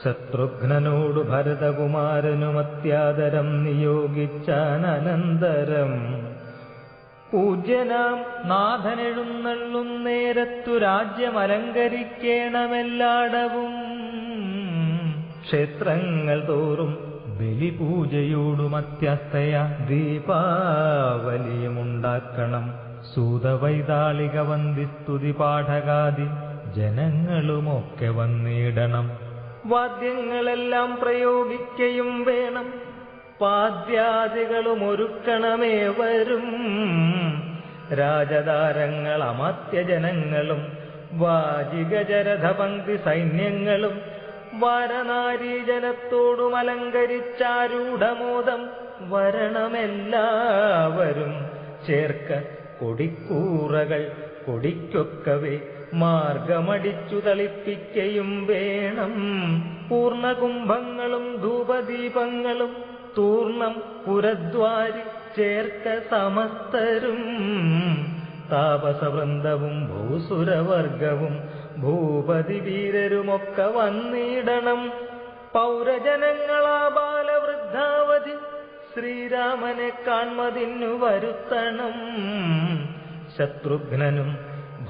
ശത്രുഘ്നനോടു ഭരതകുമാരനുമത്യാദരം നിയോഗിച്ചാനന്തരം പൂജ്യനാം നാഥനെഴുന്നള്ളും നേരത്തു രാജ്യമലങ്കരിക്കേണമെല്ലാടവും. ക്ഷേത്രങ്ങൾ തോറും ബലിപൂജയോടുമത്യസ്തയ ദീപാവലിയുമുണ്ടാക്കണം. സൂതവൈതാളിക വന്ദിസ്തുതി പാഠകാദി ജനങ്ങളുമൊക്കെ വന്നിടണം. വാദ്യങ്ങളെല്ലാം പ്രയോഗിക്കയും വേണം. പാദ്യാദികളും ഒരുക്കണമേവരും. രാജതാരങ്ങൾ അമാത്യജനങ്ങളും വാജികജരഥപംക്തി സൈന്യങ്ങളും വാരനാരീജനത്തോടും അലങ്കരിച്ചാരൂഢമോദം വരണമെല്ലാവരും. ചേർക്ക കൊടിക്കൂറകൾ കൊടിക്കൊക്കവേ മാർഗമടിച്ചു തളിപ്പിക്കയും വേണം. പൂർണ്ണകുംഭങ്ങളും ധൂപദീപങ്ങളും തൂർണം പുരദ്വാരി ചേർക്ക സമസ്തരും. താപസവൃന്ദവും ഭൂസുരവർഗവും ഭൂപതി വീരരുമൊക്കെ വന്നിടണം. പൗരജനങ്ങളാ ബാലവൃദ്ധാവധി ശ്രീരാമനെ കാൺമതിന്നു വരുത്തണം. ശത്രുഘ്നനും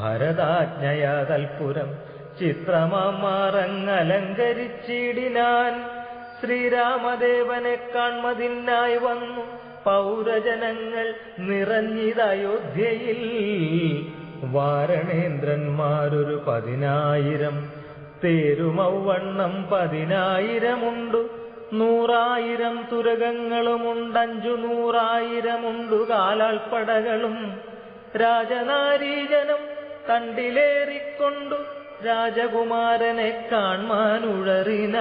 ഭരതാജ്ഞയാ തൽപുരം ചിത്രമാറങ്ങലങ്കരിച്ചിടിനാൻ. ശ്രീരാമദേവനെ കാൺമതിനായി വന്നു പൗരജനങ്ങൾ നിറഞ്ഞിതയോധ്യയിൽ. വാരണേന്ദ്രന്മാരൊരു 10,000 തേരുമൗവണ്ണം 10,000 100,000 തുരകങ്ങളുമുണ്ട്. 500,000 കാലാൾപ്പടകളും. രാജനാരീജനം തണ്ടിലേറിക്കൊണ്ടു രാജകുമാരനെ കാൺമാനുഴറിനാർ.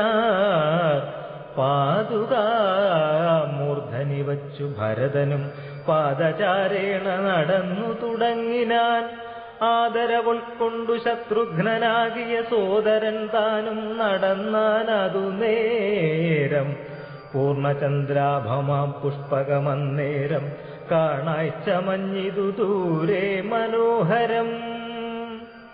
പാതുകാമൂർധനി വച്ചു ഭരതനും പാദചാരേണ നടന്നു തുടങ്ങിനാൻ. ആദരവുൾക്കൊണ്ടു ശത്രുഘ്നനാകിയ സോദരൻ താനും നടന്നാനതു നേരം. പൂർണ്ണചന്ദ്രാഭമാം പുഷ്പകമന്നേരം കാണായി ചമഞ്ഞിതു ദൂരെ മനോഹരം.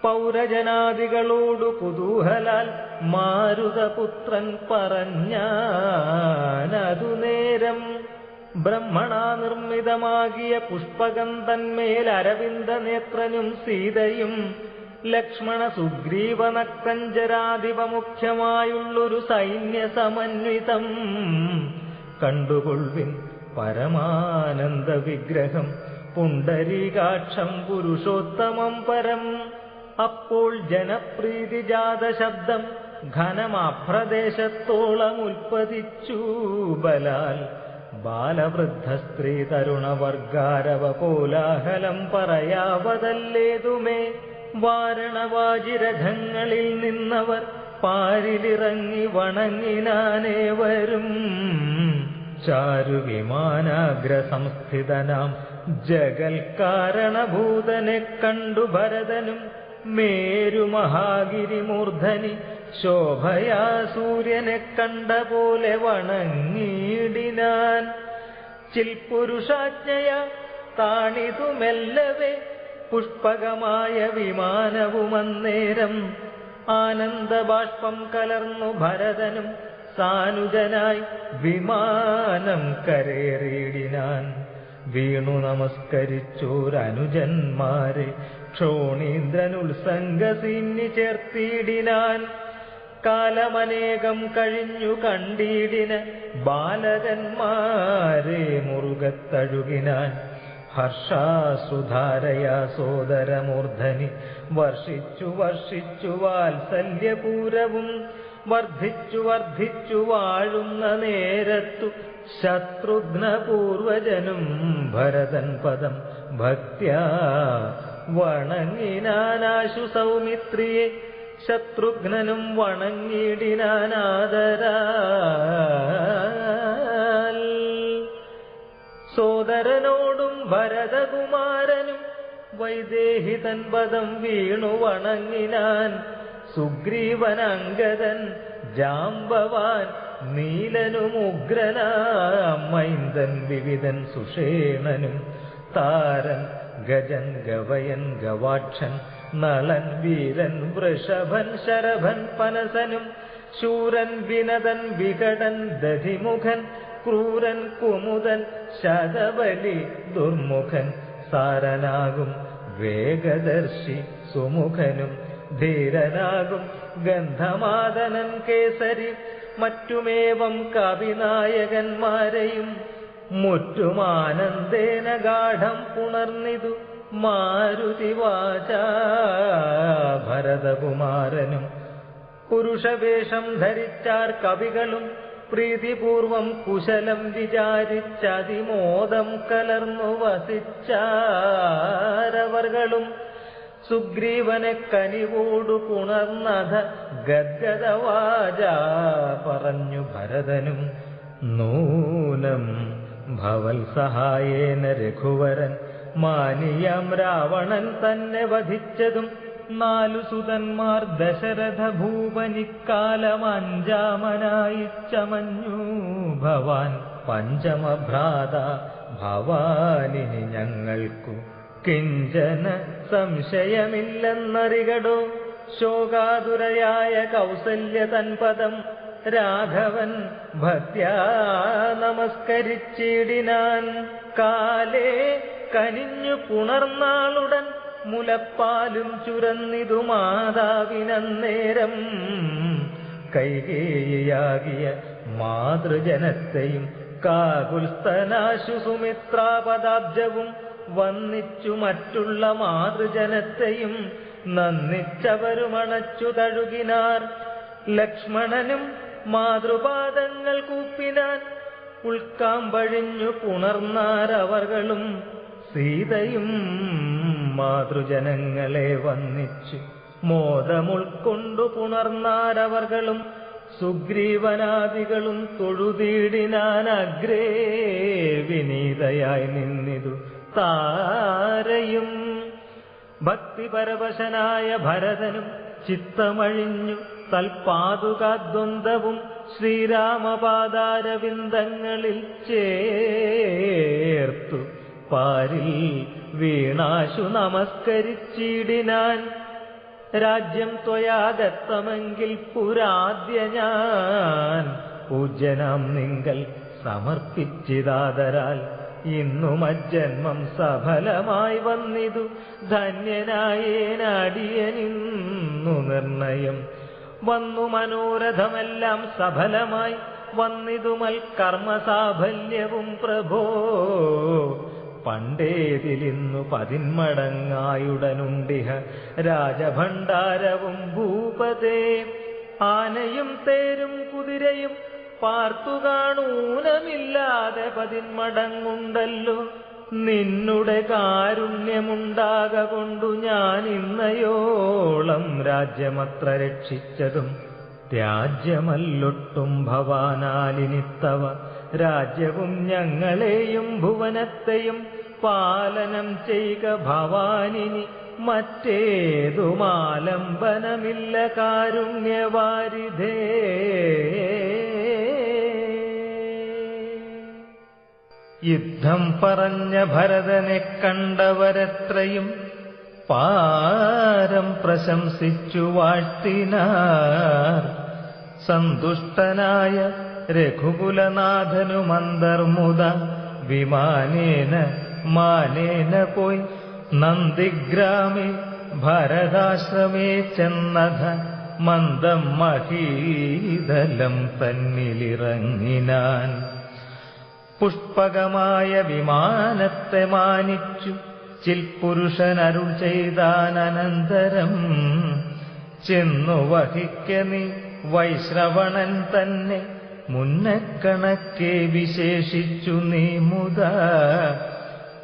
പൗരജനാദികളോടു കുതൂഹലാൽ മാരുതപുത്രൻ പറഞ്ഞാനതു നേരം. ബ്രഹ്മണാ നിർമ്മിതമാകിയ പുഷ്പകം തന്മേൽ അരവിന്ദ നേത്രനും സീതയും ലക്ഷ്മണ സുഗ്രീവ നക്തഞ്ചരാധിപമുഖ്യമായുള്ളൊരു സൈന്യസമന്വിതം കണ്ടുകൊള്ളിൻ. പരമാനന്ദ വിഗ്രഹം പുണ്ടരീകാക്ഷം പുരുഷോത്തമം പരം. അപ്പോൾ ജനപ്രീതിജാത ശബ്ദം ഘനമാഭ്രദേശത്തോളം ഉൽപ്പതിച്ചു ബലാൽ. ബാലവൃദ്ധ സ്ത്രീ തരുണവർഗാരവ കോലാഹലം പറയാവതല്ലേതുമേ. വാരണവാജിരഥങ്ങളിൽ നിന്നവർ പാരിലിറങ്ങി വണങ്ങിനാനേവരും. ചാരുവിമാനാഗ്രസംസ്ഥിതനാം ജഗൽക്കാരണഭൂതനെ കണ്ടു ഭരതനും മേരുമഹാഗിരിമൂർധനി ശോഭയാ സൂര്യനെ കണ്ട പോലെ വണങ്ങിയിടിനാൻ. ചിൽപുരുഷാജ്ഞയ താണിതു മെല്ലവേ പുഷ്പകമായ വിമാനവുമന്നേരം. ആനന്ദബാഷ്പം കലർന്നു ഭരതനും സാനുജനായി വിമാനം കരേറിയിടിനാൻ. വീണു നമസ്കരിച്ചോരനുജന്മാരെ ക്ഷോണീന്ദ്രനുത്സംഗസീന്നി ചേർത്തിയിടിനാൻ. കാലമനേകം കഴിഞ്ഞു കണ്ടിടിന ബാലകന്മാരെ മുറുകത്തഴുകിനാൻ. ഹർഷാശ്രുധാരയാ സോദരമൂർധനി വർഷിച്ചു വർഷിച്ചു വാത്സല്യപൂരവും. വർദ്ധിച്ചു വർദ്ധിച്ചു വാഴുന്ന നേരത്തു ശത്രുഘ്നപൂർവജനും ഭരതൻ പദം ഭക്ത്യാ വണങ്ങിനാനാശു സൗമിത്രിയെ. ശത്രുഘ്നനും വണങ്ങിടിനാനാദരാൽ. സോദരനോടും ഭരതകുമാരനും വൈദേഹിതൻ പദം വീണു വണങ്ങിനാൻ. സുഗ്രീവനങ്കദൻ ജാംബവാൻ നീലനും ഉഗ്രനാം മൈന്ദൻ വിവിധൻ സുഷേണനും താരൻ ഗജൻ ഗവയൻ ഗവാക്ഷൻ നളൻ വീരൻ വൃഷഭൻ ശരഭൻ പനസനും ശൂരൻ വിനതൻ വികടൻ ദധിമുഖൻ ക്രൂരൻ കുമുദൻ ശതബലി ദുർമുഖൻ സാരനാകും വേഗദർശി സുമുഖനും ധീരനാകും ഗന്ധമാദനൻ കേസരി മറ്റുമേവം കവിനായകന്മാരെയും മുറ്റുമാനന്ദേന ഗാഠം പുണർന്നിതു മാരുതിവാച ഭരതകുമാരനും. പുരുഷവേഷം ധരിച്ചാർ കവികളും പ്രീതിപൂർവം കുശലം വിചാരിച്ചതിമോദം കലർന്നു വസിച്ചാരവർകളും. സുഗ്രീവനെ കനിവോടു പുണർന്നഥ ഗദ്ഗദവാച പറഞ്ഞു ഭരതനും. നൂനം ഭവൽ സഹായേന രഘുവരൻ മാനിയാം രാവണൻ തന്നെ വധിച്ചതും 4 സുതന്മാർ ദശരഥ ഭൂപനിക്കാലമഞ്ചാമനായി ചമഞ്ഞു ഭവാൻ. പഞ്ചമഭ്രാത ഭവാനിനി ഞങ്ങൾക്കു കിഞ്ചന സംശയമില്ലെന്നറികടോ. ശോകാതുരയായ കൗസല്യ തൻപദം രാഘവൻ ഭക്ത്യാ നമസ്കരിച്ചിടിനാൻ. കാലേ കനിഞ്ഞു പുണർന്നാളുടൻ മുലപ്പാലും ചുരന്നിതു മാതാവിനന്നേരം. കൈകേയിയാകിയ മാതൃജനത്തെയും കാകുൽസ്തനാശു സുമിത്രാപദാബ്ജവും വന്നിച്ചു മറ്റുള്ള മാതൃജനത്തെയും നന്ദിച്ചവരുമണച്ചു തഴുകിനാർ. ലക്ഷ്മണനും മാതൃപാദങ്ങൾ കൂപ്പിനാൻ. ഉൾക്കാമ്പഴിഞ്ഞു പുണർന്നാരവർകളും സീതയും മാതൃജനങ്ങളെ വന്നിച്ചു മോദമുൾക്കൊണ്ടു പുണർന്നാരവർകളും. സുഗ്രീവനാദികളും തൊഴുതീടിനാൻ അഗ്രേ വിനീതയായി നിന്നിതു താരയും. ഭക്തിപരവശനായ ഭരതനും ചിത്തമഴിഞ്ഞു തൽപാതുകാദ്വന്ദ്വവും ശ്രീരാമപാദാരവിന്ദങ്ങളിൽ ചേർത്തു പാരിൽ വീണാശു നമസ്കരിച്ചിടിനാൻ. രാജ്യം ത്വയാഗത്തമെങ്കിൽ പുരാദ്യ ഞാൻ പൂജ്യനാം നിങ്കൽ സമർപ്പിച്ചിതാദരാൽ. ഇന്നു മജ്ജന്മം സഫലമായി വന്നിതു ധന്യനായേനടിയനിന്നു നിർണയം. വന്നു മനോരഥമെല്ലാം സഫലമായി വന്നിതുമൽ കർമ്മസാഫല്യവും പ്രഭോ. പണ്ടേതിലിന്നു 10 മടങ്ങായുടനുണ്ടിഹ രാജഭണ്ഡാരവും ഭൂപതേ. ആനയും തേരും കുതിരയും പാർത്തു കാണൂനമില്ലാതെ 10 മടങ്ങുണ്ടല്ലോ. നിന്നുടെ കാരുണ്യമുണ്ടാകൊണ്ടു ഞാൻ ഇന്നയോളം രാജ്യമത്ര രക്ഷിച്ചതും രാജ്യമല്ലൊട്ടും ഭവാനാലിനിത്തവ. രാജ്യവും ഞങ്ങളെയും ഭുവനത്തെയും പാലനം ചെയ്ക ഭവാനിനി. മറ്റേതുമാലംബനമില്ല കാരുണ്യവാരിധേ. യുദ്ധം പറഞ്ഞ ഭരതനെ കണ്ടവരെത്രയും പാരം പ്രശംസിച്ചു വാഴ്ത്തിനാർ. സന്തുഷ്ടനായ രഘുകുലനാഥനു മന്ദർമുദ വിമാനേന മാനേന പോയി നന്ദിഗ്രാമേ ഭരതാശ്രമേ ചെന്നഥ മന്ദം മഹീതലം തന്നിലിറങ്ങിനാൻ. പുഷ്പകമായ വിമാനത്തെ മാനിച്ചു ചിൽപുരുഷനരുൾ ചെയ്താനന്തരം. ചെന്നു വഹിക്ക നീ വൈശ്രവണൻ തന്നെ മുന്നക്കണക്കെ വിശേഷിച്ചു നീ മുതാ.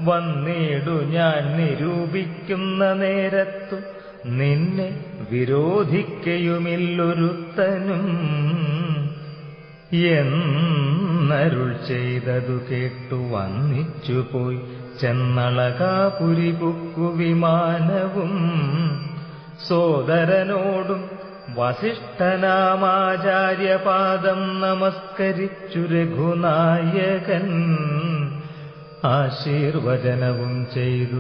വന്നിടു ഞാൻ നിരൂപിക്കുന്ന നേരത്തു നിന്നെ വിരോധിക്കയുമില്ലൊരുത്തനും. എന്നരുൾ ചെയ്തതു കേട്ടു വന്നിച്ചുപോയി ചെന്നളകാപുരി പുക്കു വിമാനവും. സോദരനോടും വസിഷ്ഠനാമാചാര്യപാദം നമസ്കരിച്ചു രഘുനായകൻ. ആശീർവചനവും ചെയ്തു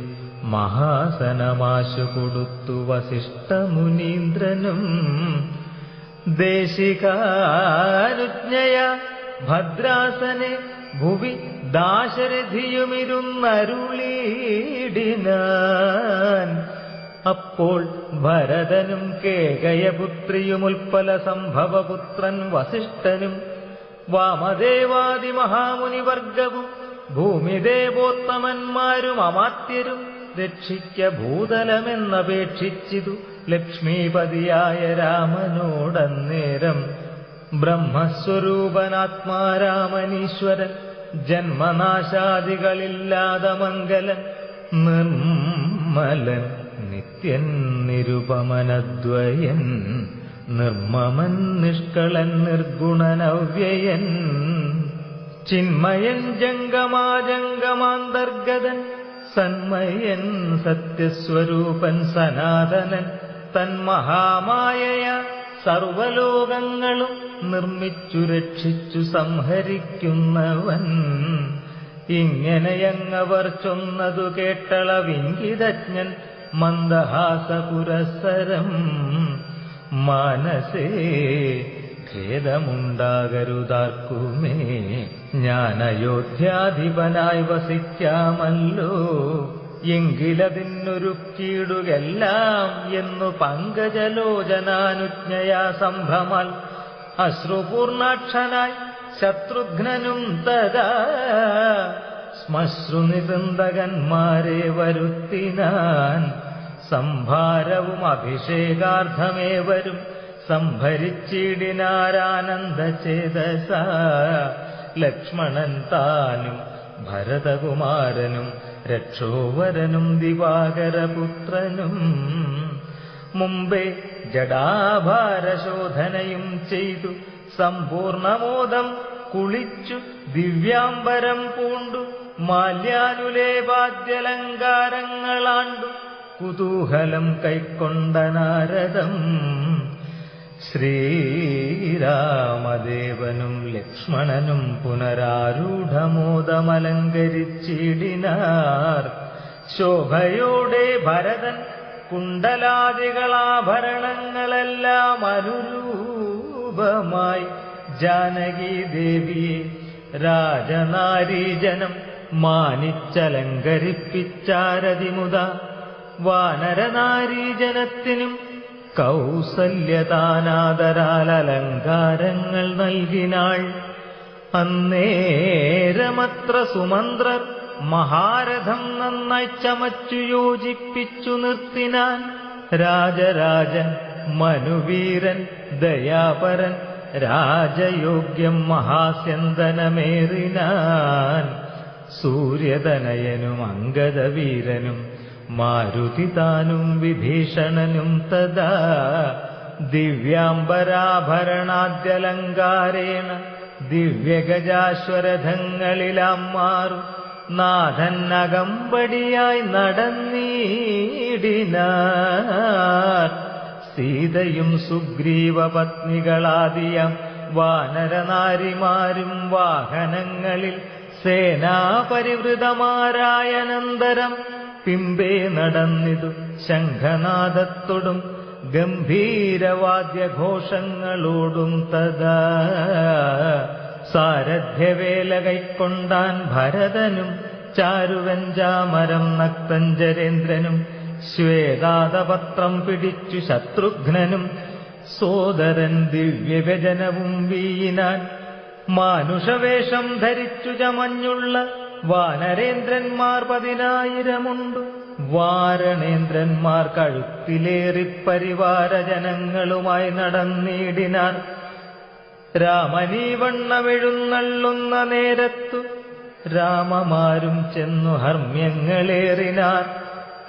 മഹാസനമാശു കൊടുത്തു വസിഷ്ഠമുനീന്ദ്രനും. ദേശികാനുജ്ഞയ ഭദ്രാസനെ ഭുവി ദാശരഥിയുമിരുന്നരുളീടിനാൻ. അപ്പോൾ ഭരതനും കേകയപുത്രിയുമുൽപ്പല സംഭവപുത്രൻ വസിഷ്ഠനും വാമദേവാദി മഹാമുനിവർഗവും ഭൂമിദേവോത്തമന്മാരും അമാത്യരും രക്ഷിക്ക ഭൂതലമെന്നപേക്ഷിച്ചിതു ലക്ഷ്മീപതിയായ രാമനോടന്നേരം. ബ്രഹ്മസ്വരൂപനാത്മാരാമനീശ്വരൻ ജന്മനാശാദികളില്ലാതെ മംഗലൻ നിർമ്മലൻ നിത്യൻ നിരുപമനദ്വയൻ നിർമ്മമൻ നിഷ്കളൻ നിർഗുണനവ്യയൻ ചിന്മയൻ ജംഗമാജംഗമാന്തർഗതൻ സന്മയൻ സത്യസ്വരൂപൻ സനാതനൻ തന്മഹാമായയ സർവലോകങ്ങളും നിർമ്മിച്ചു രക്ഷിച്ചു സംഹരിക്കുന്നവൻ. ഇങ്ങനെയങ്ങവർ ചൊന്നതു കേട്ടളവിംഗിതജ്ഞൻ മന്ദഹാസപുരസ്സരം. മാനസേ ഖേദമുണ്ടാകരുതാർക്കുമേ, ഞാൻ അയോധ്യാധിപനായി വസിക്കാമല്ലോ. എങ്കിലതിനൊരുക്കിയിടുകെല്ലാം എന്നു പങ്കജലോചനാനുജ്ഞയാ സംഭ്രമാൽ അശ്രുപൂർണാക്ഷനായി ശത്രുഘ്നനും തഥാ ശ്മശ്രുനികൃന്തകന്മാരെ വരുത്തിനാൻ. സംഭാരവും അഭിഷേകാർത്ഥമേവരും സംഭരിച്ചിടിനാരാനന്ദചേതസ. ലക്ഷ്മണൻ താനും ഭരതകുമാരനും രക്ഷോവരനും ദിവാകരപുത്രനും മുമ്പേ ജടാഭാരശോധനയും ചെയ്തു സമ്പൂർണമോദം കുളിച്ചു ദിവ്യാംബരം പൂണ്ടു മാല്യാനുലേപാദ്യലങ്കാരങ്ങളാണ്ടു കുതൂഹലം കൈക്കൊണ്ട നാരദം. ശ്രീരാമദേവനും ലക്ഷ്മണനും പുനരാരൂഢമോദമലങ്കരിച്ചിടിനാർ. ശോഭയോടെ ഭരതൻ കുണ്ടലാദികളാഭരണങ്ങളെല്ലാം അനുരൂപമായി ജാനകീദേവിയെ രാജനാരീജനം മാനിച്ചലങ്കരിപ്പിച്ചാരതിമുത. വാനരനാരീജനത്തിനും കൗസല്യതാനാദരാൽ അലങ്കാരങ്ങൾ നൽകിനാൾ. അന്നേരമത്ര സുമന്ത്രർ മഹാരഥം നന്നായി ചമച്ചു യോജിപ്പിച്ചു നിർത്തിനാൻ. രാജരാജൻ മനുവീരൻ ദയാപരൻ രാജയോഗ്യം മഹാസ്യന്തനമേറിനാൻ. സൂര്യതനയനും അംഗദവീരനും മാരുതിതാനും വിഭീഷണനും തഥാ ദിവ്യാംബരാഭരണാദ്യലങ്കാരേണ ദിവ്യഗജാശ്വരഥങ്ങളിലാം മാറും നാഥന്നകമ്പടിയായി നടന്നീടിനാർ. സീതയും സുഗ്രീവപത്നികളാദിയാം വാനരനാരിമാരും വാഹനങ്ങളിൽ സേനാപരിവൃതമാരായനന്തരം പിമ്പേ നടന്നിതു ശംഖനാദത്തോടും ഗംഭീരവാദ്യഘോഷങ്ങളോടും തഥാ. സാരഥ്യവേല കൈക്കൊണ്ടാൻ ഭരതനും ചാരുവഞ്ചാമരം നക്തഞ്ചരേന്ദ്രനും ശ്വേതാതപത്രം പിടിച്ചു ശത്രുഘ്നനും സോദരൻ ദിവ്യവ്യജനവും വീയിനാൻ. മാനുഷവേഷം ധരിച്ചു ചമഞ്ഞുള്ള വാനരേന്ദ്രന്മാർ 10,000 വാരണേന്ദ്രന്മാർ കഴുത്തിലേറി പരിവാരജനങ്ങളുമായി നടന്നിടിനാർ. രാമനീവണ്ണമെഴുന്നള്ളുന്ന നേരത്തു രാമമാരും ചെന്നു ഹർമ്മ്യങ്ങളേറിനാർ.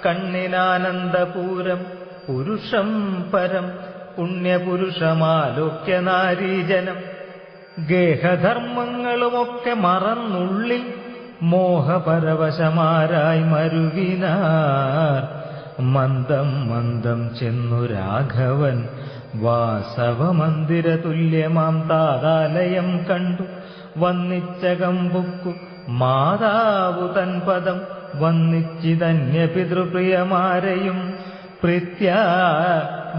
കണ്ണിനാനന്ദപൂരം പുരുഷം പരം പുണ്യപുരുഷമാലോക്യ നാരീജനം. ഗേഹധർമ്മങ്ങളുമൊക്കെ മറന്നുള്ളിൽ മോഹപരവശമാരായി മരുവിനാർ. മന്ദം മന്ദം ചെന്നു രാഘവൻ വാസവമന്ദിരതുല്യമാം താതാലയം കണ്ടു വന്നിച്ചകമ്പുക്കു മാതാവു തൻ പദം വന്നിച്ചിതന്യപിതൃപ്രിയമാരെയും പ്രീത്യാ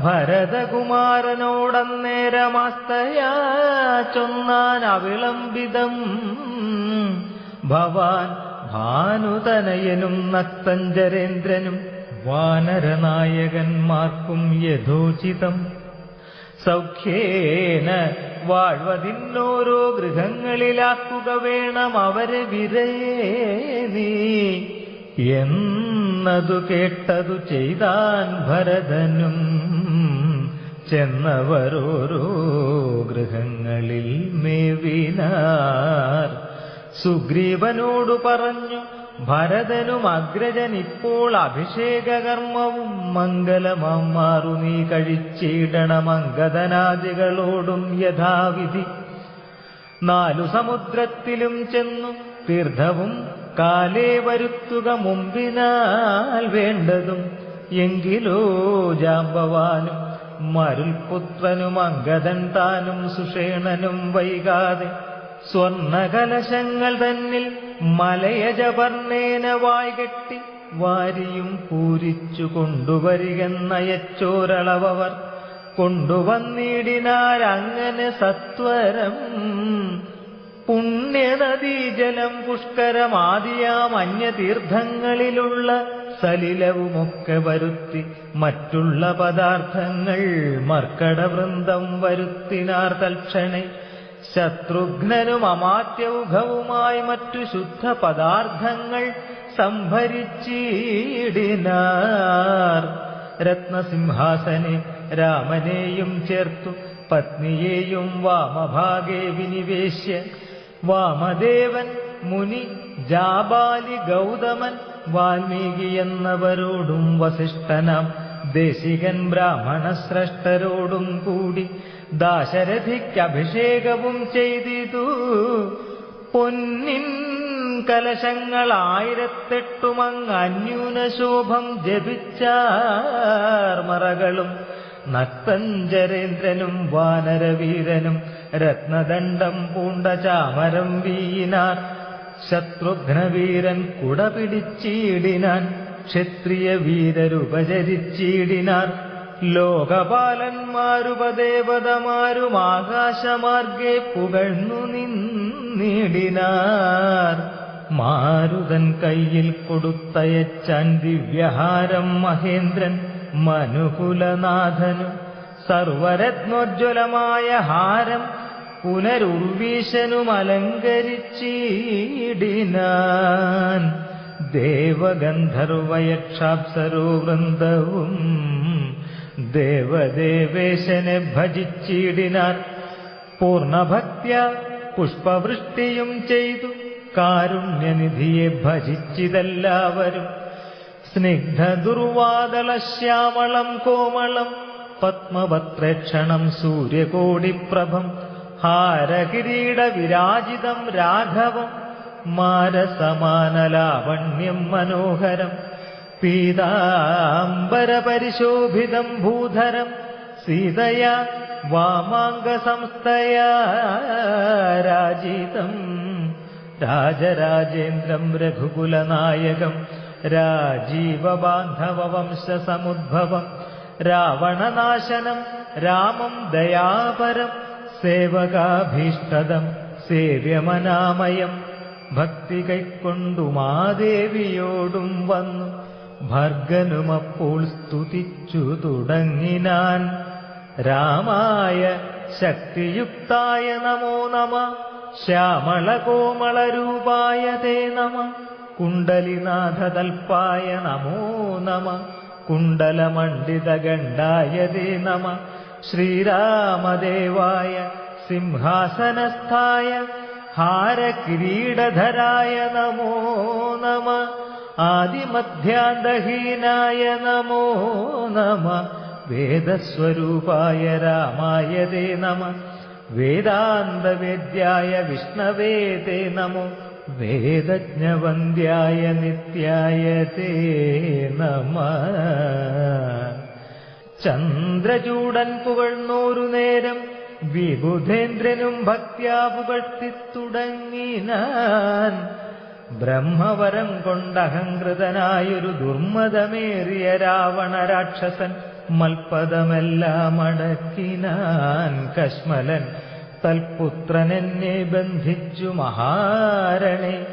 ഭരതകുമാരനോടന്നേരമാസ്തയാ ചൊന്നാൻ അവിളംബിതം ഭവാൻ ഭാനുതനയനും നക്തഞ്ചരേന്ദ്രനും വാനരനായകന്മാർക്കും യഥോചിതം സൗഖ്യേന വാഴ്വതിന്നോരോ ഗൃഹങ്ങളിലാക്കുക വേണം അവരെ വിരയേ നീ എന്നതു കേട്ടതു ചെയ്താൻ ഭരതനും ചെന്നവരോരോ ഗൃഹങ്ങളിൽ മേവിനാർ സുഗ്രീവനോടു പറഞ്ഞു ഭരതനും അഗ്രജൻ ഇപ്പോൾ അഭിഷേകകർമ്മവും മംഗലമാറു നീ കഴിച്ചിടണമംഗദനാദികളോടും യഥാവിധി 4 സമുദ്രത്തിലും ചെന്നു തീർത്ഥവും കാലേ വരുത്തുക മുമ്പിനാൽ വേണ്ടതും എങ്കിലോ ജാമ്പവാനും മരുൽപുത്രനും അംഗദൻ താനും സുഷേണനും വൈകാതെ സ്വർണകലശങ്ങൾ തന്നിൽ മലയജപർണേന വായ്കെട്ടി വാരിയും പൂരിച്ചു കൊണ്ടുവരികെന്നയച്ചോരളവർ കൊണ്ടുവന്നിടിനാരങ്ങനെ സത്വരം പുണ്യനദീജലം പുഷ്കരമാദിയാം അന്യതീർത്ഥങ്ങളിലുള്ള സലിലവുമൊക്കെ വരുത്തി മറ്റുള്ള പദാർത്ഥങ്ങൾ മർക്കടവൃന്ദം വരുത്തിനാർ തൽക്ഷണേ ശത്രുഘ്നനും അമാത്യൗഘവുമായി മറ്റു ശുദ്ധ പദാർത്ഥങ്ങൾ സംഭരിച്ചിടിനാർ രത്നസിംഹാസനെ രാമനെയും ചേർത്തു പത്നിയെയും വാമഭാഗേ വിനിവേശ്യ വാമദേവൻ മുനി ജാബാലി ഗൗതമൻ വാൽമീകി എന്നവരോടും വസിഷ്ഠനാം ദേശികൻ ബ്രാഹ്മണശ്രേഷ്ഠരോടും കൂടി ദാശരഥിക്കഭിഷേകവും ചെയ്തിതു പൊന്നിൻ കലശങ്ങൾ 1008 അന്യൂനശോഭം ജപിച്ചാർ മറകളും നക്തഞ്ചരേന്ദ്രനും വാനരവീരനും രത്നദണ്ഡം പൂണ്ട ചാമരം വീയിനാർ ശത്രുഘ്നവീരൻ കുട പിടിച്ചിടിനാൻ ക്ഷത്രിയ വീരരുപചരിച്ചിടിനാർ ലോകപാലന്മാരുപദേവതമാരും ആകാശമാർഗെ പുകഴ്ന്നു നിന്നിടിനാർ മാരുതൻ കയ്യിൽ കൊടുത്തയച്ചാൻ ദിവ്യഹാരം മഹേന്ദ്രൻ മനുകുലനാഥനു സർവരത്നോജ്വലമായ ഹാരം പുനരുർവീശനും അലങ്കരിച്ചിടിനാൻ ദേവഗന്ധർവയക്ഷാപ്സരോ വൃന്ദവും ദേവദേവേശനെ ഭജിച്ചിടിനാർ പൂർണ്ണഭക്ത്യ പുഷ്പവൃഷ്ടിയും ചെയ്തു കാരുണ്യനിധിയെ ഭജിച്ചിതെല്ലാവരും സ്നിഗ്ധദുർവാദളശ്യാമളം കോമളം പത്മപത്രേക്ഷണം സൂര്യകോടിപ്രഭം ഹാരകിരീട വിരാജിതം രാഘവം മാരസമാനലാവണ്യം മനോഹരം പീതാംബരപരിശോഭിതം ഭൂധരം സീതയാ വാമാംഗസംസ്ഥയാ രാജിതം രാജരാജേന്ദ്രം രഘുകുലനായകം രാജീവബാന്ധവവംശസമുദ്ഭവം രാവണനാശനം രാമം ദയാപരം സേവകാഭീഷ്ടദം സേവ്യമനാമയം ഭക്തി കൈക്കൊണ്ടു മാദേവിയോടും വന്നു ഭർഗനുമപ്പോൾ സ്തുതിച്ചു തുടങ്ങിനാൻ രാമായ ശക്തിയുക്തായ നമോ നമ ശ്യാമളകോമളരൂപായ തേ നമ കുണ്ടലിനാഥതൽപ്പായ നമോ നമ കുണ്ടലമണ്ഡിതഗണ്ഡായ തേ നമ ശ്രീരാമദേവായ സിംഹാസനസ്ഥായ ഹാരകിരീടധരായ നമോ നമ ആദിമധ്യാന്തഹീനായ നമോ നമ വേദസ്വരൂപായ രാമായ തേ നമ വേദാന്തവേദ്യായ വിഷ്ണവേ തേ നമോ വേദജ്ഞവന്ദ്യായ നിത്യായ തേ നമ ചന്ദ്രചൂടൻ പുകഴ്ന്നോരു നേരം വിബുധേന്ദ്രനും ഭക്ത്യാ പുകഴ്ത്തിത്തുടങ്ങിനാൻ ബ്രഹ്മവരം കൊണ്ടഹങ്കൃതനായൊരു ദുർമതമേറിയ രാവണ രാക്ഷസൻ മൽപദമെല്ലാം അടക്കിനാൻ കശ്മലൻ തൽപുത്രനെന്നെ ബന്ധിച്ചു മഹാരണേ.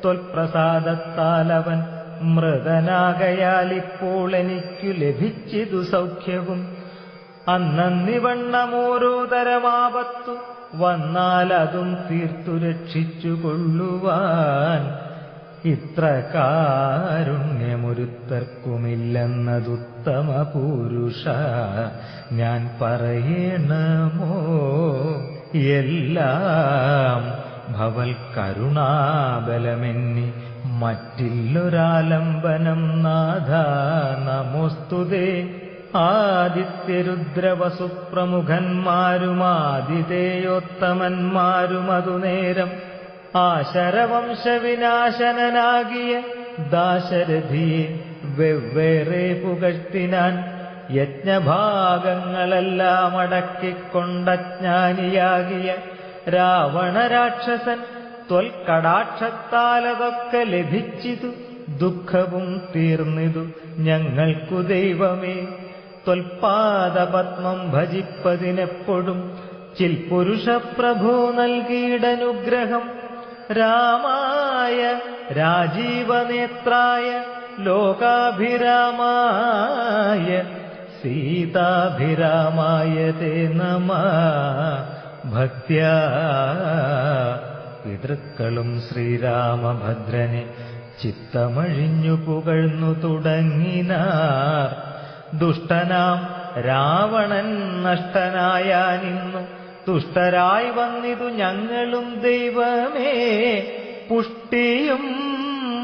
ത്വൽപ്രസാദത്താലവൻ മൃതനാകയാൽ ഇപ്പോൾ എനിക്കു ലഭിച്ചിതു സൗഖ്യവും. അന്നന്നിവണ്ണമോരോ തരമാപത്തു വന്നാൽ അതും തീർത്തു രക്ഷിച്ചു കൊള്ളുവാൻ ഇത്ര കാരുണ്യമൊരുത്തർക്കുമില്ലെന്നതുത്തമ പുരുഷ ഞാൻ പറയണമോ? എല്ലാം ഭവൽ കരുണാബലമെന്നി മറ്റില്ലൊരാലംബനം നാഥ നമോസ്തുതേ. ആദിത്യരുദ്രവസുപ്രമുഖന്മാരുമാതിഥേയോത്തമന്മാരുമതുനേരം ആശരവംശവിനാശനനാകിയ ദാശരഥിയെ വെവ്വേറെ പുകഴ്ത്തിനാൻ. യജ്ഞഭാഗങ്ങളെല്ലാം അടക്കിക്കൊണ്ടജ്ഞാനിയാകിയ രാവണരാക്ഷസൻ ത്വൽകടാക്ഷത്താലതൊക്കെ ലഭിച്ചിതു. ദുഃഖവും തീർന്നിതു ഞങ്ങൾക്കു ദൈവമേ. ത്വൽപാദപത്മം ഭജിപ്പതിനെപ്പോഴും ചിൽപുരുഷപ്രഭോ നൽകിയിടനുഗ്രഹം. രാമായ രാജീവനേത്രായ ലോകാഭിരാമായ സീതാഭിരാമായ തേ നമഃ. ഭക്ത്യാ പിതൃക്കളും ശ്രീരാമഭദ്രനെ ചിത്തമഴിഞ്ഞു പുകഴ്ന്നു തുടങ്ങിനാർ. ദുഷ്ടനാം രാവണൻ നഷ്ടനായാനിന്നു തുഷ്ടരായി വന്നിതു ഞങ്ങളും ദൈവമേ. പുഷ്ടിയും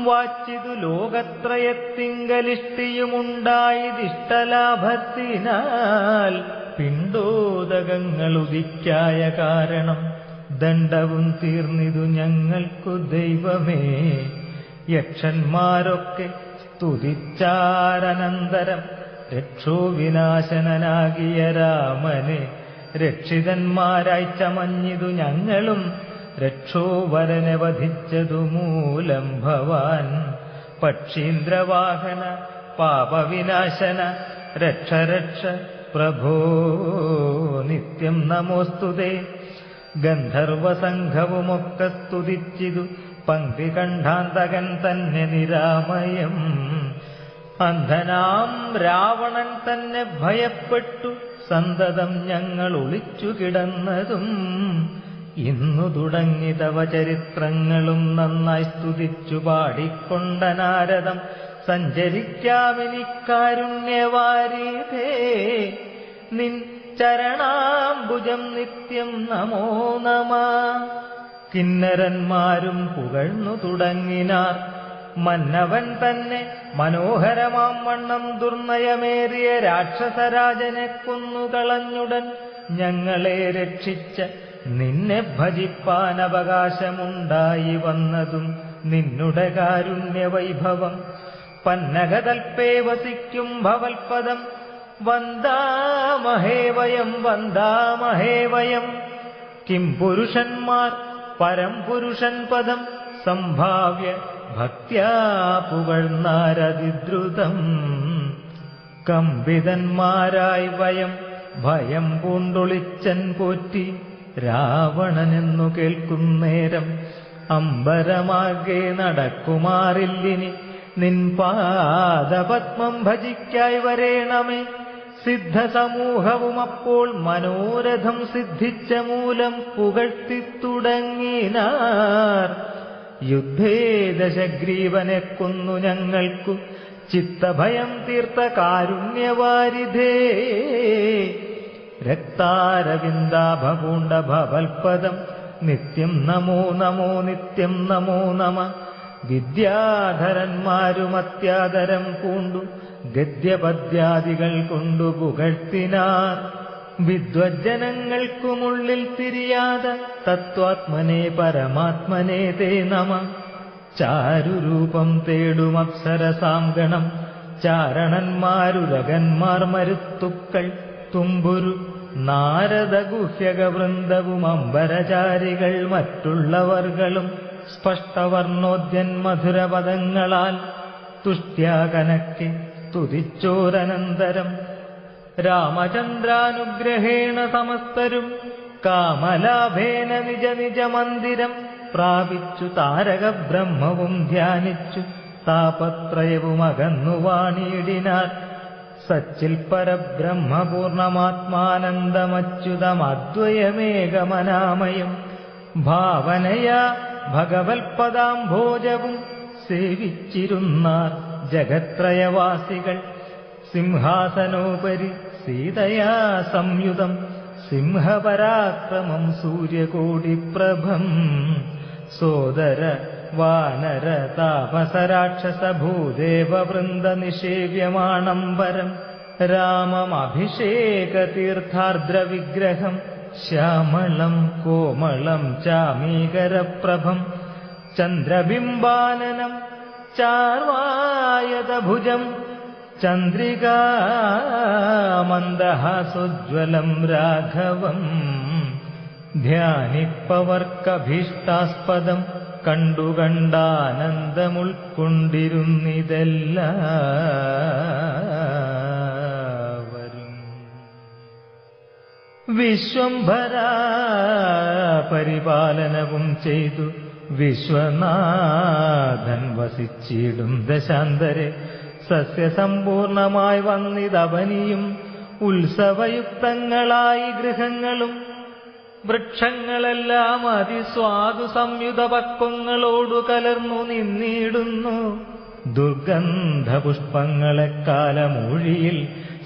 വാച്ചിതു ലോകത്രയത്തിങ്കലിഷ്ടിയുമുണ്ടായതിഷ്ടലാഭത്തിനാൽ പിണ്ടോദകങ്ങളുദിക്കായ കാരണം ദണ്ഡവും തീർന്നിതു ഞങ്ങൾക്കു ദൈവമേ. യക്ഷന്മാരൊക്കെ സ്തുതിച്ചാരനന്തരം രക്ഷോവിനാശനനാകിയ രാമനെ രക്ഷിതന്മാരായി ചമഞ്ഞിതു ഞങ്ങളും. രക്ഷോവരനെ വധിച്ചതു മൂലം ഭവാൻ പക്ഷീന്ദ്രവാഹന പാപവിനാശന രക്ഷ രക്ഷ പ്രഭോ നിത്യം നമോസ്തുതേ. ഗന്ധർവസംഘവുമൊക്കെ സ്തുതിച്ചിതു പങ്ക്തി കണ്ഠാന്തകൻ തന്നെ നിരാമയം. അന്ധനാം രാവണൻ തന്നെ ഭയപ്പെട്ടു സന്തതം ഞങ്ങൾ ഒളിച്ചു കിടന്നതും. ഇന്നു തുടങ്ങി തവ ചരിത്രങ്ങളും നന്നായി സ്തുതിച്ചു പാടിക്കൊണ്ട നാരദം സഞ്ചരിക്കാമെനിക്കാരുണ്യവാരിധേ. നിൻ ചരണാംബുജം നിത്യം നമോ നമഃ. കിന്നരന്മാരും പുകഴ്ന്നു തുടങ്ങിനാർ. മന്നവൻ തന്നെ മനോഹരമാം വണ്ണം ദുർനയമേറിയ രാക്ഷസരാജനെ കൊന്നുകളഞ്ഞുടൻ ഞങ്ങളെ രക്ഷിച്ച നിന്നെ ഭജിപ്പാൻ അവകാശമുണ്ടായി വന്നതും നിന്നുടെ കാരുണ്യവൈഭവം. പന്നഗതൽപേ വസിക്കും ഭവൽപദം വന്ദാമഹേ വയം വന്ദാമഹേ വയം. കിം പുരുഷന്മാർ പരംപുരുഷൻ പദം സംഭാവ്യ ഭക്ത്യാ പുകഴ്ന്നാരതിദ്രുതം. കമ്പിതന്മാരായി വയം ഭയം പൂണ്ടൊളിച്ചൻ പോറ്റി രാവണനെന്നു കേൾക്കുന്നേരം അമ്പരമാകെ നടക്കുമാറില്ലിനി നിൻ പാദപത്മം ഭജിക്കായി വരേണമേ. സിദ്ധസമൂഹവും അപ്പോൾ മനോരഥം സിദ്ധിച്ച മൂലം പുകഴ്ത്തിത്തുടങ്ങിനാർ. യുദ്ധേ ദശഗ്രീവനെ കൊന്നു ഞങ്ങൾക്കു ചിത്തഭയം തീർത്ത കാരുണ്യവാരിധേ. രക്താരവിന്ദാഭപൂണ്ട ഭവൽപദം നിത്യം നമോ നമോ നിത്യം നമോ നമ. വിദ്യാധരന്മാരും അത്യാദരം പൂണ്ടു ഗദ്യപദ്യാദികൾ കൊണ്ടു പുകഴ്ത്തിനാർ. വിദ്വജ്ജനങ്ങൾക്കുമുള്ളിൽ തിരിയാതെ തത്വാത്മനെ പരമാത്മനെ തേ നമ. ചാരുരൂപം തേടും അപ്സരസാംഗണം ചാരണന്മാരുരകന്മാർ മരുത്തുക്കൾ തുമ്പുരു നാരദഗുഹ്യകവൃന്ദവും അമ്പരചാരികൾ മറ്റുള്ളവർകളും സ്പഷ്ടവർണോദ്യൻ മധുരപദങ്ങളാൽ തുഷ്ട്യാകനക്കെ സ്തുതിച്ചോരനന്തരം രാമചന്ദ്രാനുഗ്രഹേണ സമസ്തരും കാമലാഭേന നിജ നിജ മന്ദിരം പ്രാപിച്ചു താരകബ്രഹ്മവും ധ്യാനിച്ചു താപത്രയവും അകന്നു വാണിയിടിനാർ. സച്ചിൽ പരബ്രഹ്മപൂർണമാത്മാനന്ദമച്യുതമദ്വയമേകമനാമയം ഭാവനയാ ഭഗവത്പദാംഭോജവും സേവിച്ചിരുന്നാർ ജഗത്രയവാസികൾ. സിംഹാസനോപരി സീതയാ സംയുതം സിംഹപരാക്രമം സൂര്യകോടിപ്രഭം സോദര വാനര താപസരാക്ഷസ ഭൂദേവവൃന്ദ നിഷേവ്യമാണംബരം രാമമഭിഷേക തീർത്ഥാർദ്രവിഗ്രഹം ശ്യാമളം കോമളം ചാമീകരപ്രഭം ചന്ദ്രബിംബാനനം ചാർവായതഭുജം ചന്ദ്രികാമന്ദഹാസോജ്വലം രാഘവം ധ്യാനിപ്പവർക്കഭീഷ്ടാസ്പദം കണ്ടുകണ്ടാനന്ദമുൾക്കൊണ്ടിരുന്നിതെല്ലാവരും. വിശ്വംഭരാ പരിപാലനവും ചെയ്തു വിശ്വനാഥൻ വസിച്ചിടും ദശാന്തരെ സസ്യസമ്പൂർണമായി വന്നിതവനിയും ഉത്സവയുക്തങ്ങളായി ഗൃഹങ്ങളും വൃക്ഷങ്ങളെല്ലാം അതിസ്വാദു സംയുത പക്വങ്ങളോടു കലർന്നു നിന്നിടുന്നു. ദുർഗന്ധപുഷ്പങ്ങളെക്കാലമൂഴിയിൽ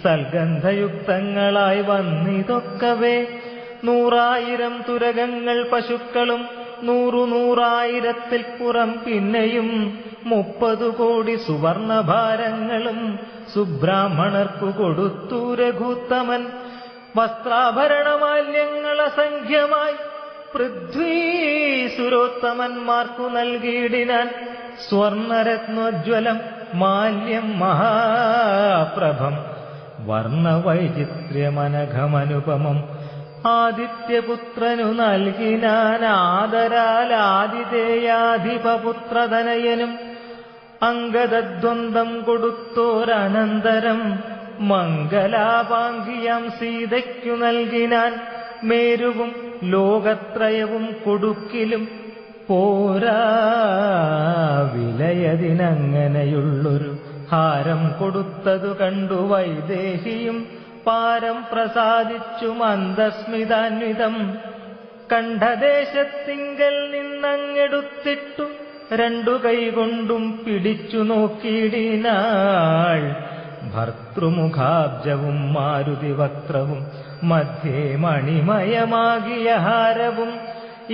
സൽഗന്ധയുക്തങ്ങളായി വന്നിതൊക്കവേ 100,000 തുരകങ്ങൾ പശുക്കളും 100,000 പുറം പിന്നെയും 30 കോടി സുവർണഭാരങ്ങളും സുബ്രാഹ്മണർക്കു കൊടുത്തു രഘുത്തമൻ. വസ്ത്രാഭരണമാല്യങ്ങൾ അസംഖ്യമായി പൃഥ്വീസുരോത്തമന്മാർക്കു നൽകിയിടിനാൻ. സ്വർണരത്നോജ്വലം മാല്യം മഹാപ്രഭം വർണ്ണവൈചിത്ര്യമനഘമനുപമം ആദിത്യപുത്രനു നൽകിനാൻ. ആദരാൽ ആതിഥേയാധിപപുത്രതനയനും അംഗദദ്വന്ദ്ം കൊടുത്തോരനന്തരം മംഗലാപാംഗിയാം സീതയ്ക്കു നൽകിനാൻ. മേരുവും ലോകത്രയവും കൊടുക്കിലും പോരാ വിലയതിനങ്ങനെയുള്ളൊരു ഹാരം കൊടുത്തതു കണ്ടു വൈദേഹിയും പാരം പ്രസാദിച്ചു മന്ദസ്മിതാന്വിതം. കണ്ഠദേശത്തിങ്കൽ നിന്നങ്ങെടുത്തിട്ടു 2 കൈകൊണ്ടും പിടിച്ചു നോക്കിയിടിനാൾ. ഭർതൃമുഖാബ്ജവും മാരുതിവക്ത്രവും മധ്യേ മണിമയമാകിയ ഹാരവും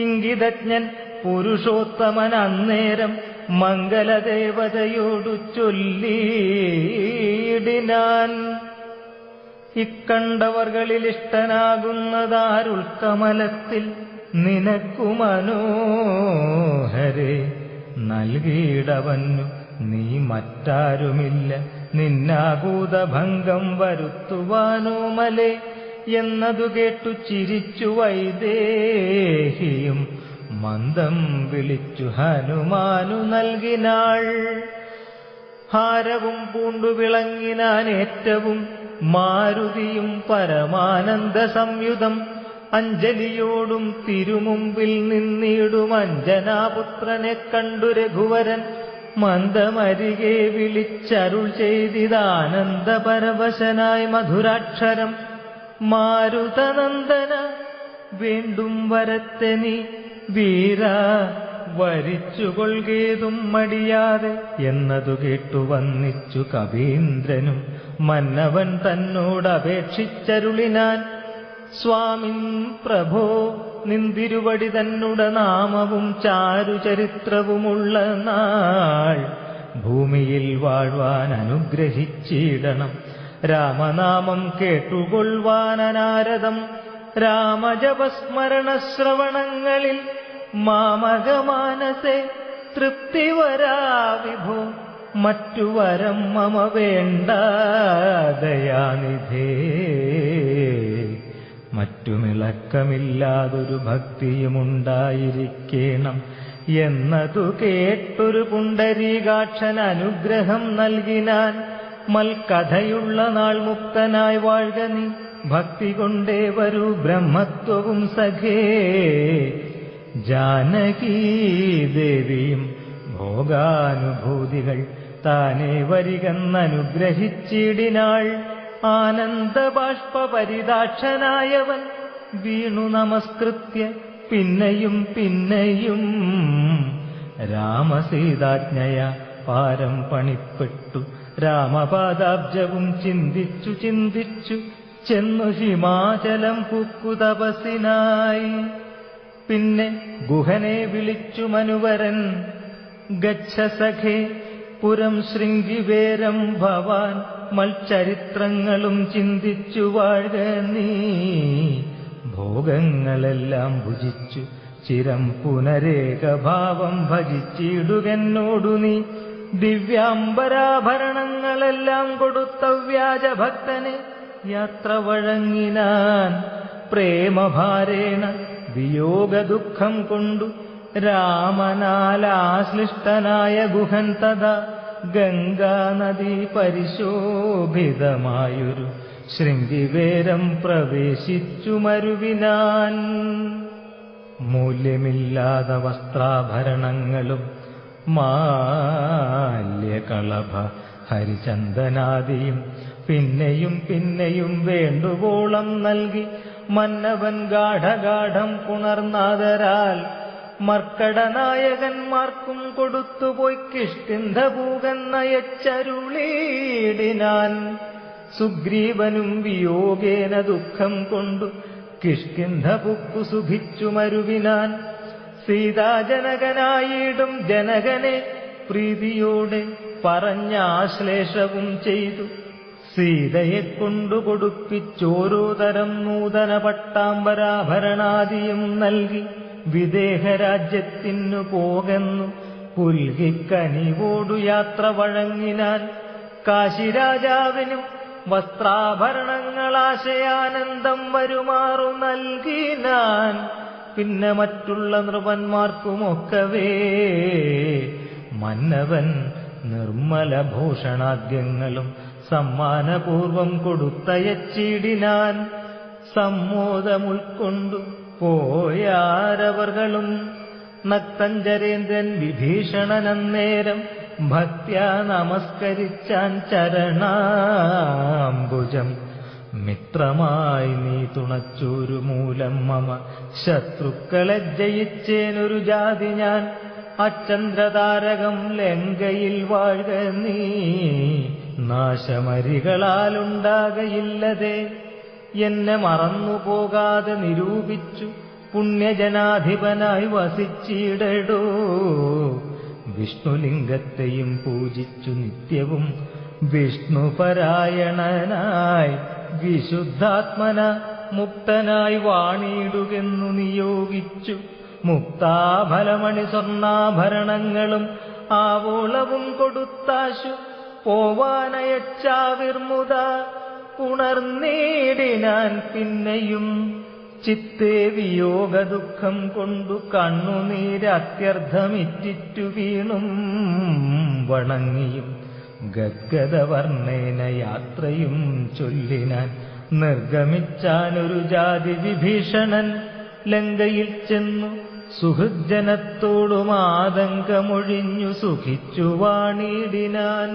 ഇംഗിതജ്ഞൻ പുരുഷോത്തമൻ അന്നേരം മംഗലദേവതയോടു ചൊല്ലിയിടിനാൻ. ഇക്കണ്ടവർകളിലിഷ്ടനാകുന്നതാരുൾക്കമലത്തിൽ നിനക്കു മനോഹരേ നൽകിയിടവന്നു നീ മറ്റാരുമില്ല നിന്നാകൂതഭംഗം വരുത്തുവാനോമലേ എന്നതു കേട്ടു ചിരിച്ചു വൈദേഹിയും മന്ദം വിളിച്ചു ഹനുമാനു നൽകിനാൾ. ഹാരവും പൂണ്ടു വിളങ്ങിനാൻ ഏറ്റവും മാരുതിയും പരമാനന്ദ സംയുതം. അഞ്ജലിയോടും തിരുമുമ്പിൽ നിന്നിടും അഞ്ജനാപുത്രനെ കണ്ടു രഘുവരൻ മന്ദമരികെ വിളിച്ചരുൾ ചെയ്തിതാനന്ദപരവശനായി മധുരാക്ഷരം. മാരുതനന്ദന വീണ്ടും വരത്തെ നീ വീര വരിച്ചുകൊള്ളുകേതും മടിയാതെ എന്നതു കേട്ടു വന്നിച്ചു കവീന്ദ്രനും മന്നവൻ തന്നോടപേക്ഷിച്ചരുളിനാൻ. സ്വാമിൻ പ്രഭോ നിന്തിരുവടി തന്നുട നാമവും ചാരുചരിത്രവുമുള്ള നാൾ ഭൂമിയിൽ വാഴ്വാൻ അനുഗ്രഹിച്ചിടണം. രാമനാമം കേട്ടുകൊള്ളുവാനാരദം രാമജപസ്മരണശ്രവണങ്ങളിൽ മാമകമാനസേ തൃപ്തി വരാ വിഭോ മറ്റു വരം മമ വേണ്ട ദയാനിധേ. മറ്റുമിളക്കമില്ലാതൊരു ഭക്തിയുമുണ്ടായിരിക്കേണം എന്നതു കേട്ടൊരു പുണ്ടരീകാക്ഷൻ അനുഗ്രഹം നൽകിനാൻ. മൽക്കഥയുള്ള നാൾ മുക്തനായി വാഴ്ക നീ, ഭക്തി കൊണ്ടേ വരൂ ബ്രഹ്മത്വവും സഖേ. ജാനകീ ദേവിയും ഭോഗാനുഭൂതികൾ താനേ വരികെന്നനുഗ്രഹിച്ചിടിനാൾ. ആനന്ദബാഷ്പരിദാക്ഷനായവൻ വീണു നമസ്കൃത്യ പിന്നെയും പിന്നെയും രാമസീതാജ്ഞയ പാരം പണിപ്പെട്ടു. രാമപാദാബ്ജവും ചിന്തിച്ചു ചിന്തിച്ചു ചെന്നു ഹിമാചലം പൂക്കു തപസ്സിനായി. പിന്നെ ഗുഹനെ വിളിച്ചു മനുവരൻ, ഗച്ഛ സഖേ പുരം ശൃംഗിവേരം ഭവാൻ. മൽചരിത്രങ്ങളും ചിന്തിച്ചു വാഴ്ക നീ, ഭോഗങ്ങളെല്ലാം ഭുജിച്ചു ചിരം പുനരേകഭാവം ഭജിച്ചിടുകെന്നോടു നീ. ദിവ്യാംബരാഭരണങ്ങളെല്ലാം കൊടുത്ത വ്യാജഭക്തനെ യാത്ര വഴങ്ങിനാൻ. പ്രേമഭാരേണ വിയോഗ ദുഃഖം കൊണ്ടു രാമനാലാശ്ലിഷ്ടനായ ഗുഹൻ തഥാ ഗംഗാനദീ പരിശോഭിതമായൊരു ശൃംഗിവേരം പ്രവേശിച്ചു മരുവിനാൻ. മൂല്യമില്ലാത്ത വസ്ത്രാഭരണങ്ങളും മാല്യകളഭ ഹരിചന്ദനാദിയും പിന്നെയും പിന്നെയും വേണ്ടുവോളം നൽകി മന്നവൻ ഗാഠഗാഠം പുണർനാദരാൽ. മർക്കടനായകന്മാർക്കും കൊടുത്തുപോയി കിഷ്കിന്ധഭൂകന്നയച്ചരുളീടിനാൻ. സുഗ്രീവനും വിയോഗേന ദുഃഖം കൊണ്ടു കിഷ്കിന്ധപുക്കു സുഖിച്ചു മരുവിനാൻ. സീതാജനകനായിടും ജനകനെ പ്രീതിയോടെ പറഞ്ഞാശ്ലേഷവും ചെയ്തു. സീതയെ കൊണ്ടു കൊടുപ്പിച്ചോരോ തരം നൂതന പട്ടാംബരാഭരണാദിയും നൽകി വിദേഹരാജ്യത്തിനു പോകെന്നു പുൽകിക്കനിവോടു യാത്ര വഴങ്ങിനാൻ. കാശിരാജാവിനും വസ്ത്രാഭരണങ്ങളാശയാനന്ദം വരുമാറു നൽകിനാൻ. പിന്നെ മറ്റുള്ള നൃപന്മാർക്കുമൊക്കവേ മന്നവൻ നിർമ്മലഭൂഷണാദ്യങ്ങളും സമ്മാനപൂർവം കൊടുത്തയച്ചിടിനാൻ. സമ്മോദമുൾക്കൊണ്ടു പോയാരവർകളും നക്തഞ്ചരേന്ദ്രൻ വിഭീഷണനന്നേരം ഭക്ത്യാ നമസ്കരിച്ചാൻ ചരണാംബുജം. മിത്രമായി നീ തുണച്ചൊരു മൂലം മമ ശത്രുക്കളെ ജയിച്ചേനൊരു ജാതി ഞാൻ. അചന്ദ്രതാരകം ലങ്കയിൽ വാഴ്ക നീ, നാശമരികളാലുണ്ടാകയില്ലതേ. എന്നെ മറന്നുപോകാതെ നിരൂപിച്ചു പുണ്യജനാധിപനായി വസിച്ചിടടോ. വിഷ്ണുലിംഗത്തെയും പൂജിച്ചു നിത്യവും വിഷ്ണുപരായണനായി വിശുദ്ധാത്മന മുക്തനായി വാണിയിടുകെന്നു നിയോഗിച്ചു. മുക്താഫലമണി സ്വർണ്ണാഭരണങ്ങളും ആവോളവും കൊടുത്താശു പോവാനയച്ചാവിർമുത ഉണർന്നേടിനാൻ. പിന്നെയും ചിത്തേ വിയോഗ ദുഃഖം കൊണ്ടു കണ്ണുനീരത്യർത്ഥമിറ്റിറ്റു വീണും വണങ്ങിയും ഗദ്ഗദവർണ്ണേന യാത്രയും ചൊല്ലിനാൻ. നിർഗമിച്ചാനൊരു ജാതി വിഭീഷണൻ ലങ്കയിൽ ചെന്നു സുഹൃജ്ജനത്തോടും ആതങ്കമൊഴിഞ്ഞു സുഖിച്ചു വാണിടിനാൻ.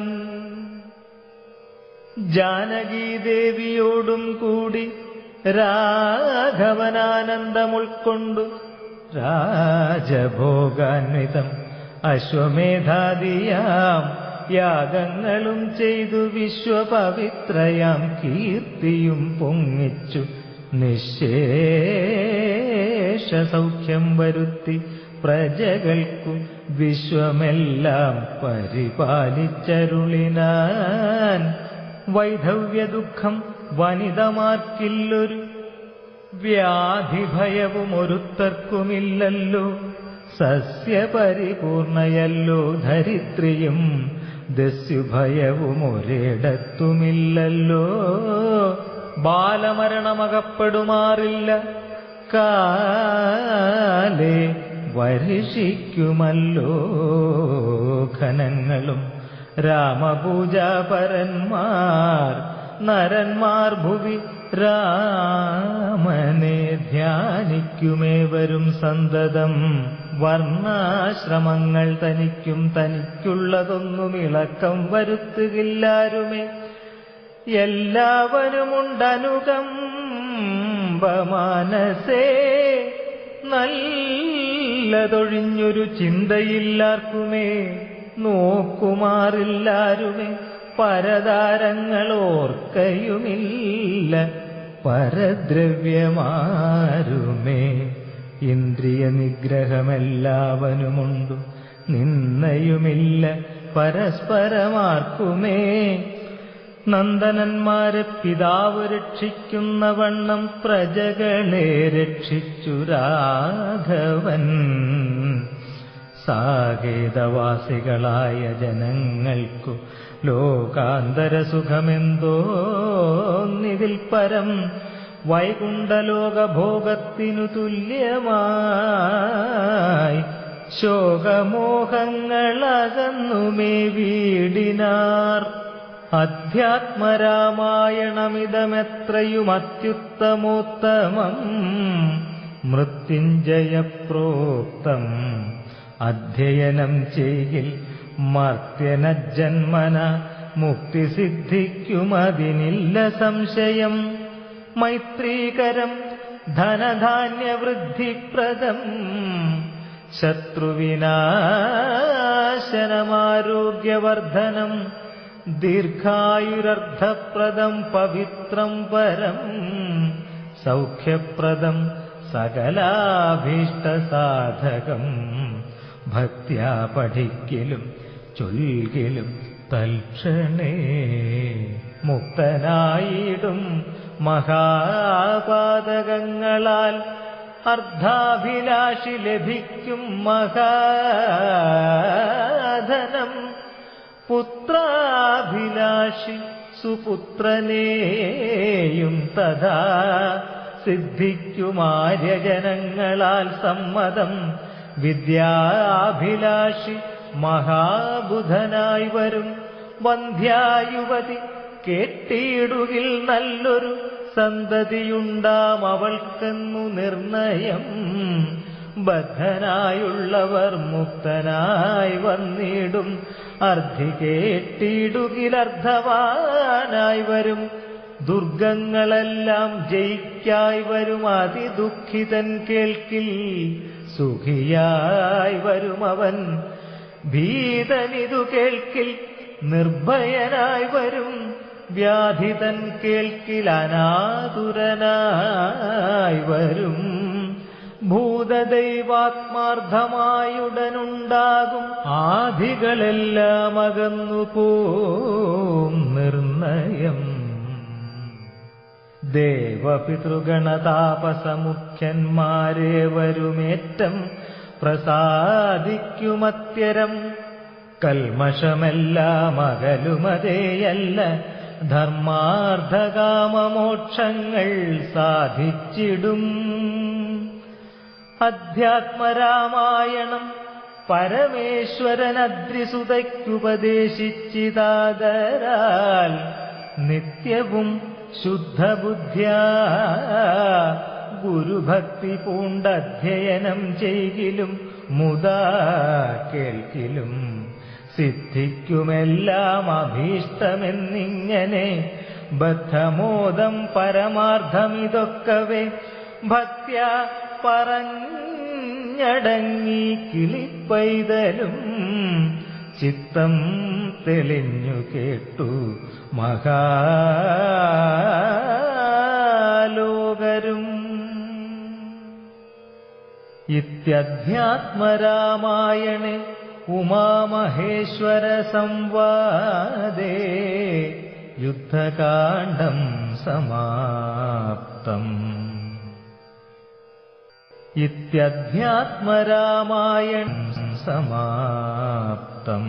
ജാനകീദേവിയോടും കൂടി രാഘവനാനന്ദമുൾക്കൊണ്ടു രാജഭോഗാന്വിതം അശ്വമേധാദിയാം യാഗങ്ങളും ചെയ്തു വിശ്വപവിത്രയാം കീർത്തിയും പൊങ്ങിച്ചു നിശേഷ സൗഖ്യം വരുത്തി പ്രജകൾക്കു വിശ്വമെല്ലാം പരിപാലിച്ചരുളിനാൻ. വൈധവ്യദുഃഖം വനിതമാർക്കില്ലൊരു വ്യാധിഭയവും ഒരുത്തർക്കുമില്ലല്ലോ. സസ്യപരിപൂർണയല്ലോ ധരിത്രിയും ദസ്യുഭയവും ഒരിടത്തുമില്ലല്ലോ. ബാലമരണമകപ്പെടുമാറില്ല കാലേ വർഷിക്കുമല്ലോ ഘനങ്ങളും. രാമപൂജാപരന്മാർ നരന്മാർ ഭുവി രാമനെ ധ്യാനിക്കുമേവരും സന്തതം. വർണ്ണാശ്രമങ്ങൾ തനിക്കും തനിക്കുള്ളതൊന്നും ഇളക്കം വരുത്തുകില്ലാരുമേ. എല്ലാവരുമുണ്ടനുകമ്പ മനസ്സേ, നല്ലതൊഴിഞ്ഞൊരു ചിന്തയില്ലാർക്കുമേ. നോക്കുമാറില്ലാരുമേ പരതാരങ്ങളോർക്കയുമില്ല പരദ്രവ്യമാരുമേ. ഇന്ദ്രിയ നിഗ്രഹമെല്ലാവനുമുണ്ടു, നിന്നയുമില്ല പരസ്പരമാർക്കുമേ. നന്ദനന്മാരെ പിതാവ് രക്ഷിക്കുന്ന വണ്ണം പ്രജകളെ രക്ഷിച്ചു രാഘവൻ. സാകേതവാസികളായ ജനങ്ങൾക്കു ലോകാന്തരസുഖമെന്തോന്നിതിൽ പരം. വൈകുണ്ഠലോകഭോഗത്തിനു തുല്യമായി ശോകമോഹങ്ങളകന്നുമേ വീടിനാർ. അധ്യാത്മരാമായണമിതമെത്രയും അത്യുത്തമോത്തമം. മൃത്യുഞ്ജയപ്രോക്തം അധ്യയനം ചെയ്യിൽ മർത്യനജന്മന മുക്തി സിദ്ധിക്കുമതിനില്ല സംശയം. മൈത്രീകരം ധനധാന്യവൃദ്ധിപ്രദം, ശത്രുവിനാശനമാരോഗ്യവർദ്ധനം. ദീർഘായുരർത്ഥപ്രദം പവിത്രം പരം, സൗഖ്യപ്രദം സകലാഭീഷ്ടസാധകം. ഭക്ത്യാ പഠിക്കലും ചൊൽകിലും തൽക്ഷണേ മുക്തനായിടും മഹാപാതകങ്ങളാൽ. അർദ്ധാഭിലാഷി ലഭിക്കും മഹാധനം. പുത്രാഭിലാഷി സുപുത്രനെയും തഥാ സിദ്ധിക്കുമാര്യജനങ്ങളാൽ സമ്മതം. വിദ്യാഭിലാഷി മഹാബുധനായി വരും. വന്ധ്യായുവതി കേട്ടിടുകിൽ നല്ലൊരു സന്തതിയുണ്ടാം അവൾക്കെന്നു നിർണയം. ബദ്ധനായുള്ളവർ മുക്തനായി വന്നിടും. അർദ്ധി കേട്ടിടുകിലർദ്ധവാനായി വരും. ദുർഗങ്ങളെല്ലാം ജയിക്കായി വരും. അതിദുഃഖിതൻ കേൾക്കിൽ സുഖിയായി വരുമവൻ. ഭീതനിതു കേൾക്കിൽ നിർഭയനായി വരും. വ്യാധിതൻ കേൾക്കിൽ അനാതുരനായി വരും. ഭൂതദൈവാത്മാർത്ഥമായുടനുണ്ടാകും. ആധികളെല്ലാം അകന്നുപോം നിർണയം. ദേവപിതൃഗണതാപസമുഖ്യന്മാരെ വരുമേറ്റം പ്രസാദിക്കുമത്യരം. കൽമഷമെല്ലാം അകലുമതേയല്ല, ധർമാർത്ഥകാമമോക്ഷങ്ങൾ സാധിച്ചിടും. അധ്യാത്മരാമായണം പരമേശ്വരനദ്രിസുതയ്ക്കുപദേശിച്ചിതാദരാൽ നിത്യവും ശുദ്ധബുദ്ധ്യാ ഗുരുഭക്തി പൂണ്ടധ്യയനം ചെയ്കിലും മുതാ കേൾക്കിലും സിദ്ധിക്കുമെല്ലാം അഭീഷ്ടമെന്നിങ്ങനെ. ബദ്ധമോദം പരമാർത്ഥമിതൊക്കവേ ഭക്ത്യാ പറഞ്ഞടങ്ങി കിളിപ്പൈതലും. ചിത്തം തെളിഞ്ഞു കേട്ടു മഹാലോകരും. ഇത്യധ്യാത്മരാമായണേ ഉമാമഹേശ്വര സംവാദേ യുദ്ധകാണ്ഡം സമാപ്തം. ഇത്യധ്യാത്മരാമായണം സമാപ്തം.